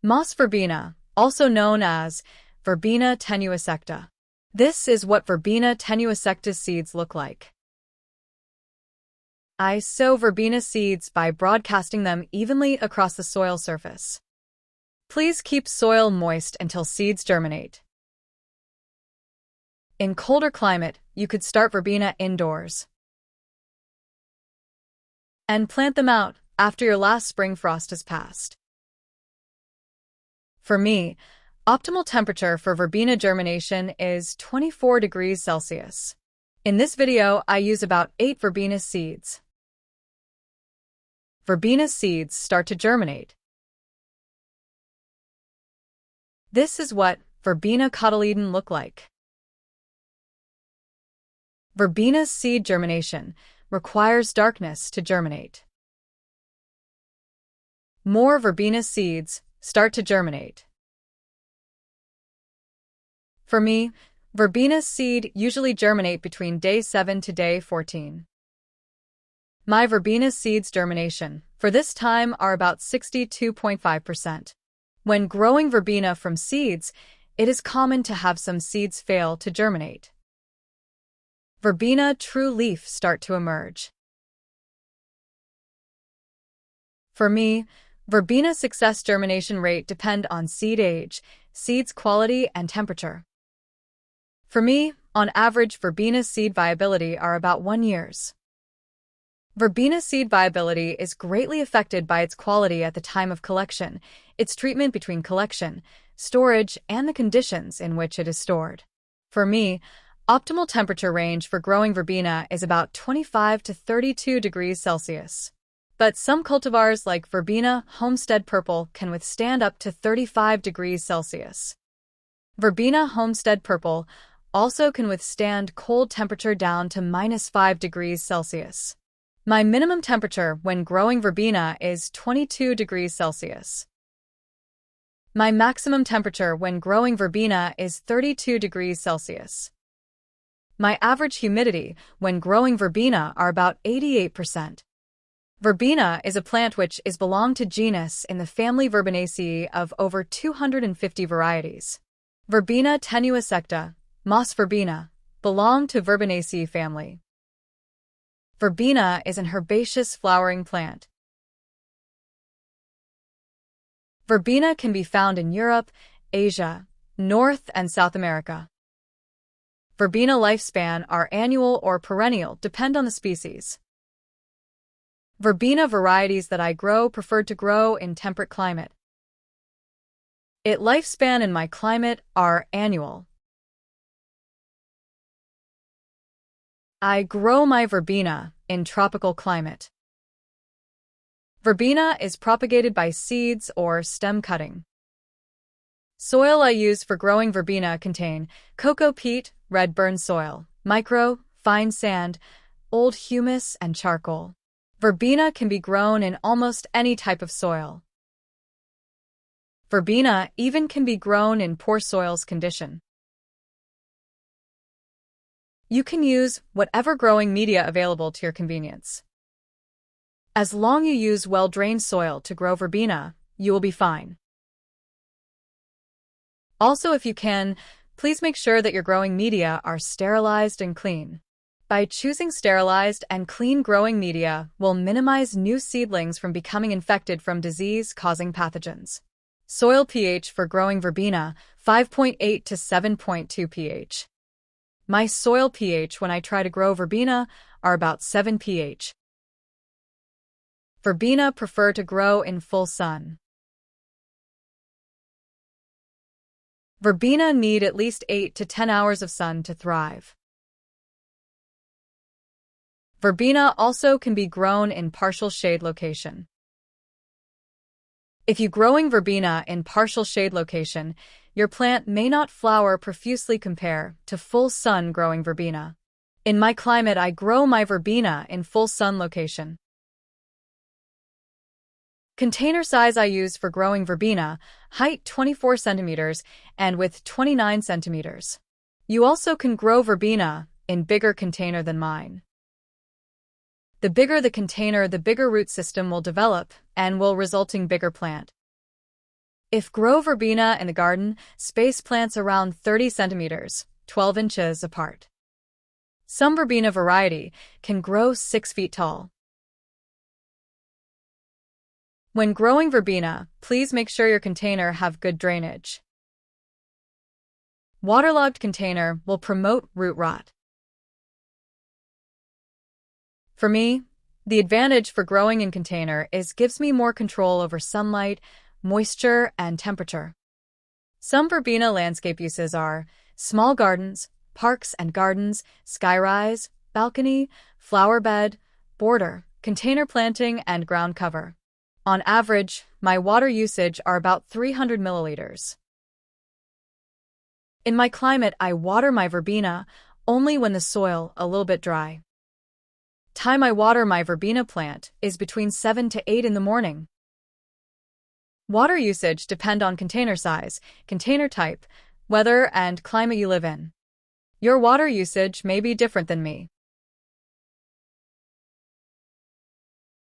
Moss Verbena, also known as Verbena Tenuisecta. This is what Verbena Tenuisecta's seeds look like. I sow verbena seeds by broadcasting them evenly across the soil surface. Please keep soil moist until seeds germinate. In colder climate, you could start verbena indoors and plant them out after your last spring frost has passed. For me, optimal temperature for verbena germination is 24 degrees Celsius. In this video, I use about 8 verbena seeds. Verbena seeds start to germinate. This is what verbena cotyledon look like. Verbena seed germination requires darkness to germinate. More verbena seeds start to germinate. For me, verbena seed usually germinate between day 7 to day 14. My verbena seeds germination for this time are about 62.5%. When growing verbena from seeds, it is common to have some seeds fail to germinate. Verbena true leaf start to emerge. For me, verbena success germination rate depend on seed age, seeds quality, and temperature. For me, on average, verbena seed viability are about 1 year. Verbena seed viability is greatly affected by its quality at the time of collection, its treatment between collection, storage, and the conditions in which it is stored. For me, optimal temperature range for growing verbena is about 25 to 32 degrees Celsius. But some cultivars like Verbena Homestead Purple can withstand up to 35 degrees Celsius. Verbena Homestead Purple also can withstand cold temperature down to -5 degrees Celsius. My minimum temperature when growing verbena is 22 degrees Celsius. My maximum temperature when growing verbena is 32 degrees Celsius. My average humidity when growing verbena are about 88%. Verbena is a plant which is belong to genus in the family Verbenaceae of over 250 varieties. Verbena Tenuisecta, Moss Verbena, belong to Verbenaceae family. Verbena is an herbaceous flowering plant. Verbena can be found in Europe, Asia, North and South America. Verbena lifespan are annual or perennial, depend on the species. Verbena varieties that I grow prefer to grow in temperate climate. Its lifespan in my climate are annual. I grow my verbena in tropical climate. Verbena is propagated by seeds or stem cutting. Soil I use for growing verbena contain cocoa peat, red burn soil, micro, fine sand, old humus, and charcoal. Verbena can be grown in almost any type of soil. Verbena even can be grown in poor soils condition. You can use whatever growing media available to your convenience. As long as you use well-drained soil to grow verbena, you will be fine. Also, if you can, please make sure that your growing media are sterilized and clean. By choosing sterilized and clean growing media will minimize new seedlings from becoming infected from disease-causing pathogens. Soil pH for growing verbena, 5.8 to 7.2 pH. My soil pH when I try to grow verbena are about 7 pH. Verbena prefer to grow in full sun. Verbena need at least 8 to 10 hours of sun to thrive. Verbena also can be grown in partial shade location. If you growing verbena in partial shade location, your plant may not flower profusely compared to full sun growing verbena. In my climate, I grow my verbena in full sun location. Container size I use for growing verbena, height 24 centimeters and width 29 centimeters. You also can grow verbena in bigger container than mine. The bigger the container, the bigger root system will develop and will resulting bigger plant. If grow verbena in the garden, space plants around 30 centimeters, 12 inches apart. Some verbena variety can grow 6 feet tall. When growing verbena, please make sure your container have good drainage. Waterlogged container will promote root rot. For me, the advantage for growing in container is gives me more control over sunlight, moisture, and temperature. Some verbena landscape uses are small gardens, parks and gardens, skyrise, balcony, flower bed, border, container planting, and ground cover. On average, my water usage are about 300 milliliters. In my climate, I water my verbena only when the soil a little bit dry. Time I water my verbena plant is between 7 to 8 in the morning. Water usage depend on container size, container type, weather, and climate you live in. Your water usage may be different than me.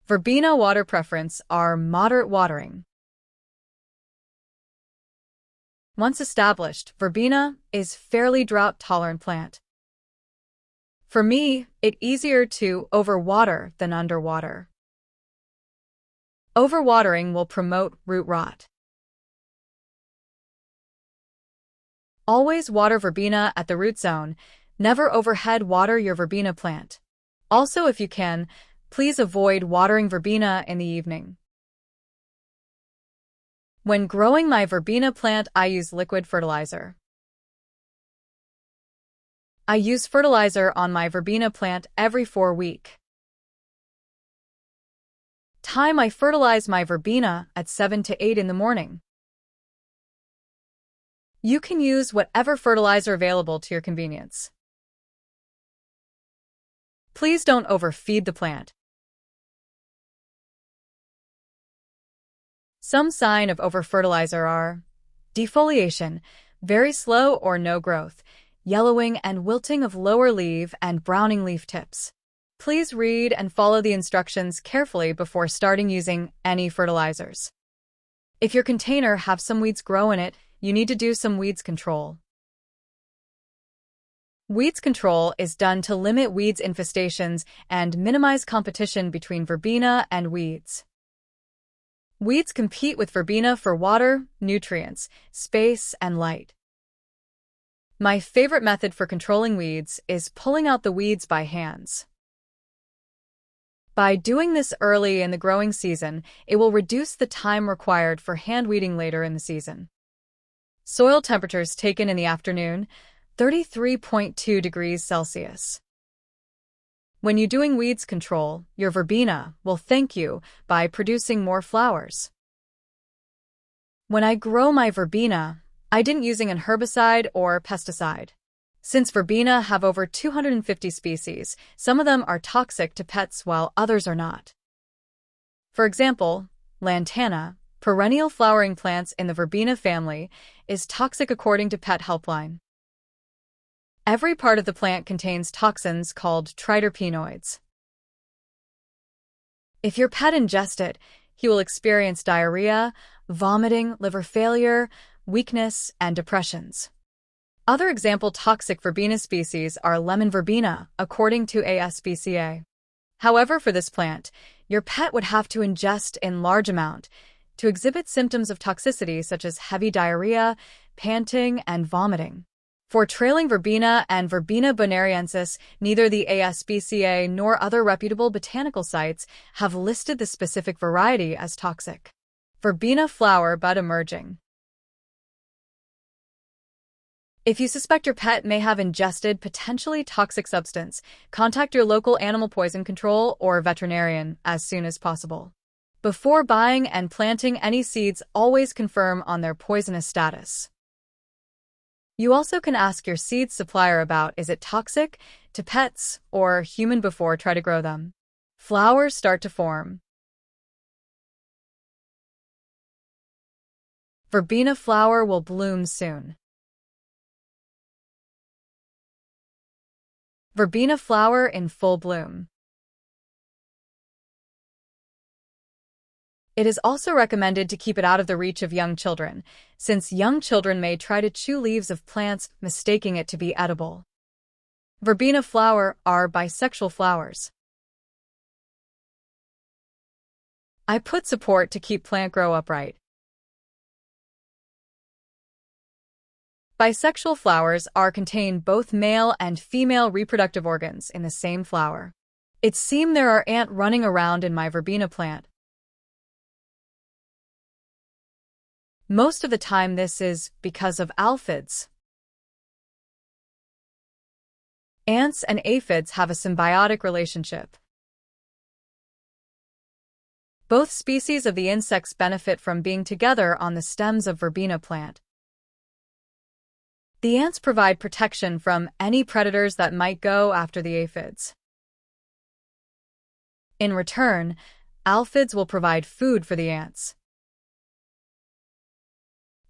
Verbena water preference are moderate watering. Once established, verbena is fairly drought-tolerant plant. For me, it's easier to overwater than underwater. Overwatering will promote root rot. Always water verbena at the root zone. Never overhead water your verbena plant. Also, if you can, please avoid watering verbena in the evening. When growing my verbena plant, I use liquid fertilizer. I use fertilizer on my verbena plant every 4 weeks. Time I fertilize my verbena at 7 to 8 in the morning. You can use whatever fertilizer available to your convenience. Please don't overfeed the plant. Some signs of overfertilizer are defoliation, very slow or no growth, yellowing and wilting of lower leaf and browning leaf tips. Please read and follow the instructions carefully before starting using any fertilizers. If your container have some weeds grow in it, you need to do some weeds control. Weeds control is done to limit weeds infestations and minimize competition between verbena and weeds. Weeds compete with verbena for water, nutrients, space, and light. My favorite method for controlling weeds is pulling out the weeds by hands. By doing this early in the growing season, it will reduce the time required for hand weeding later in the season. Soil temperatures taken in the afternoon, 33.2 degrees Celsius. When you're doing weeds control, your verbena will thank you by producing more flowers. When I grow my verbena, I didn't using an herbicide or pesticide. Since verbena have over 250 species, some of them are toxic to pets while others are not. For example, lantana, perennial flowering plants in the verbena family, is toxic according to Pet Helpline. Every part of the plant contains toxins called triterpenoids. If your pet ingests it, he will experience diarrhea, vomiting, liver failure, weakness, and depressions. Other example toxic verbena species are lemon verbena, according to ASPCA. However, for this plant, your pet would have to ingest in large amount to exhibit symptoms of toxicity such as heavy diarrhea, panting, and vomiting. For trailing verbena and Verbena bonariensis, neither the ASPCA nor other reputable botanical sites have listed the specific variety as toxic. Verbena flower bud emerging. If you suspect your pet may have ingested potentially toxic substance, contact your local animal poison control or veterinarian as soon as possible. Before buying and planting any seeds, always confirm on their poisonous status. You also can ask your seed supplier about is it toxic to pets or human before try to grow them. Flowers start to form. Verbena flower will bloom soon. Verbena flower in full bloom. It is also recommended to keep it out of the reach of young children, since young children may try to chew leaves of plants, mistaking it to be edible. Verbena flower are bisexual flowers. I put support to keep plant grow upright. Bisexual flowers contain both male and female reproductive organs in the same flower. It seems there are ants running around in my verbena plant. Most of the time this is because of aphids. Ants and aphids have a symbiotic relationship. Both species of the insects benefit from being together on the stems of verbena plant. The ants provide protection from any predators that might go after the aphids. In return, aphids will provide food for the ants.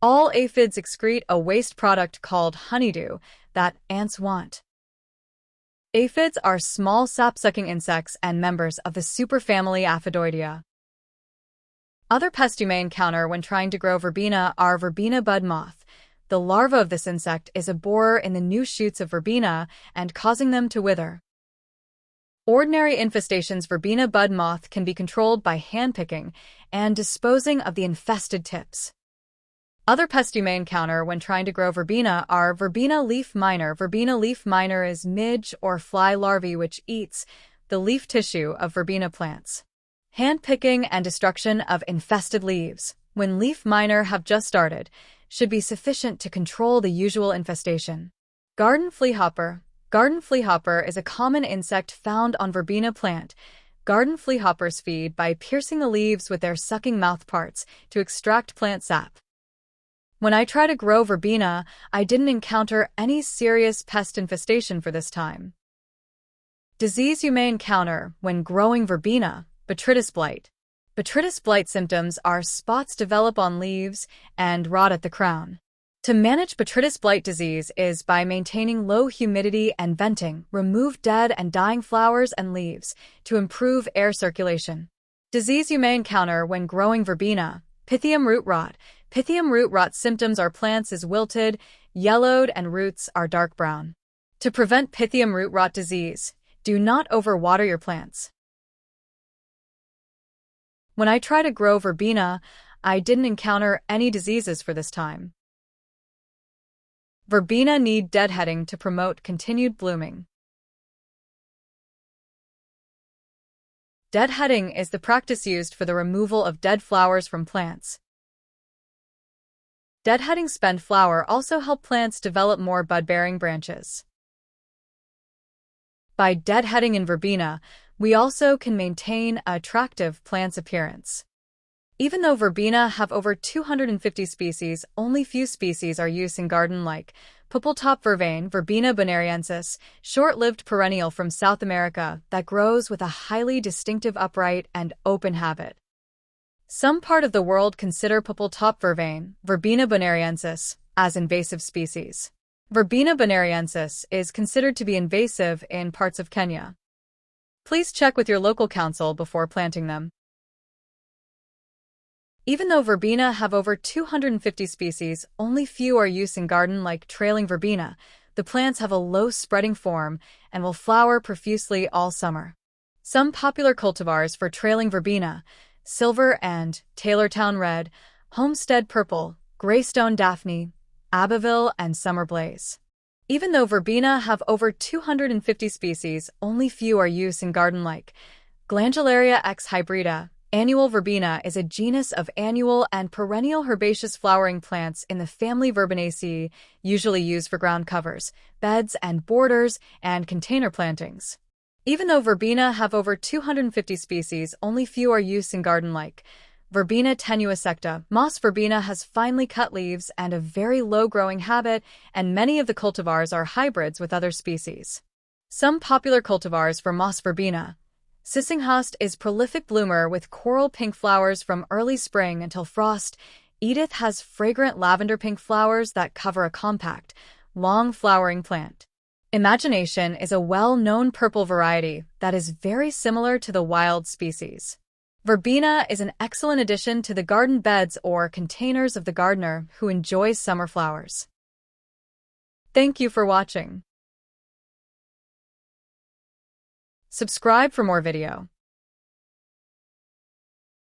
All aphids excrete a waste product called honeydew that ants want. Aphids are small sap-sucking insects and members of the superfamily Aphidoidea. Other pests you may encounter when trying to grow verbena are verbena bud moth. The larva of this insect is a borer in the new shoots of verbena and causing them to wither. Ordinary infestations verbena bud moth can be controlled by hand-picking and disposing of the infested tips. Other pests you may encounter when trying to grow verbena are verbena leaf miner. Verbena leaf miner is midge or fly larvae which eats the leaf tissue of verbena plants. Hand-picking and destruction of infested leaves, when leaf miner have just started, should be sufficient to control the usual infestation. Garden fleahopper. Garden fleahopper is a common insect found on verbena plant. Garden fleahoppers feed by piercing the leaves with their sucking mouth parts to extract plant sap. When I try to grow verbena, I didn't encounter any serious pest infestation for this time. Disease you may encounter when growing verbena: botrytis blight. Botrytis blight symptoms are spots develop on leaves and rot at the crown. To manage botrytis blight disease is by maintaining low humidity and venting, remove dead and dying flowers and leaves to improve air circulation. Disease you may encounter when growing verbena: pythium root rot. Pythium root rot symptoms are plants is wilted, yellowed, and roots are dark brown. To prevent pythium root rot disease, do not overwater your plants. When I try to grow verbena, I didn't encounter any diseases for this time. Verbena need deadheading to promote continued blooming. Deadheading is the practice used for the removal of dead flowers from plants. Deadheading spent flower also help plants develop more bud-bearing branches. By deadheading in verbena, we also can maintain an attractive plant's appearance. Even though verbena have over 250 species, only few species are used in garden like purple-top vervain, Verbena bonariensis, short-lived perennial from South America that grows with a highly distinctive upright and open habit. Some part of the world consider purple-top vervain, Verbena bonariensis, as invasive species. Verbena bonariensis is considered to be invasive in parts of Kenya. Please check with your local council before planting them. Even though verbena have over 250 species, only few are used in garden like trailing verbena. The plants have a low spreading form and will flower profusely all summer. Some popular cultivars for trailing verbena: Silver and Taylortown Red, Homestead Purple, Greystone Daphne, Abbeville, and Summer Blaze. Even though verbena have over 250 species, only few are used in garden like Glandularia x hybrida. Annual verbena is a genus of annual and perennial herbaceous flowering plants in the family Verbenaceae, usually used for ground covers, beds and borders, and container plantings. Even though verbena have over 250 species, only few are used in garden like Verbena Tenuisecta. Moss Verbena has finely cut leaves and a very low growing habit, and many of the cultivars are hybrids with other species. Some popular cultivars for Moss Verbena: Sissinghast is prolific bloomer with coral pink flowers from early spring until frost. Edith has fragrant lavender pink flowers that cover a compact, long flowering plant. Imagination is a well-known purple variety that is very similar to the wild species. Verbena is an excellent addition to the garden beds or containers of the gardener who enjoys summer flowers. Thank you for watching. Subscribe for more video.